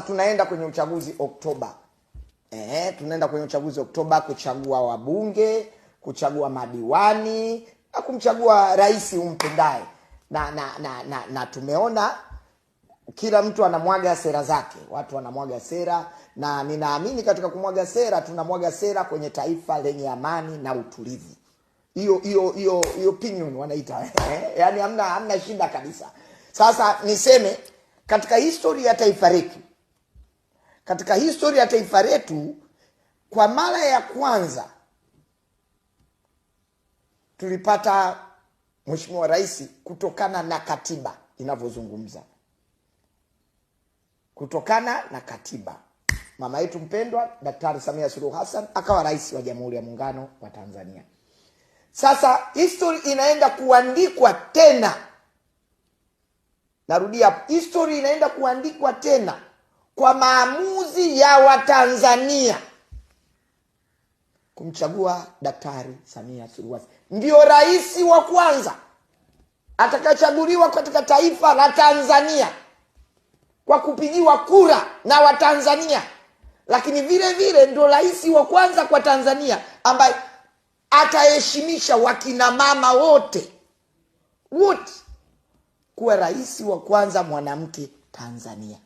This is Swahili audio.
Tunaenda kwenye uchaguzi Oktoba. Tunaenda kwenye uchaguzi Oktoba kuchagua wabunge, kuchagua madiwani, na kumchagua rais umpendaye. Na tumeona kila mtu anamwaga sera zake. Watu wanamwaga sera, na ninaamini katika kumwaga sera tunamwaga sera kwenye taifa lenye amani na utulivu. Hiyo opinion wanaita. Yaani hamna shida kabisa. Sasa niseme katika historia ya taifa letu, kwa mara ya kwanza tulipata Mheshimiwa Rais kutokana na katiba inavyozungumza. Kutokana na katiba, mama yetu mpendwa Daktari Samia Suluhu Hassan akawa rais wa Jamhuri ya Muungano wa Tanzania. Sasa history inaenda kuandikwa tena. Narudia, history inaenda kuandikwa tena kwa maamuzi ya Watanzania kumchagua Daktari Samia Suluhu Hassan. Ndio rais wa kwanza atakachaguliwa katika taifa la Tanzania kwa kupigiwa kura na Watanzania, lakini vile vile ndio rais wa kwanza kwa Tanzania ambaye ataheshimisha wakina mama wote kuwa rais wa kwanza mwanamke Tanzania.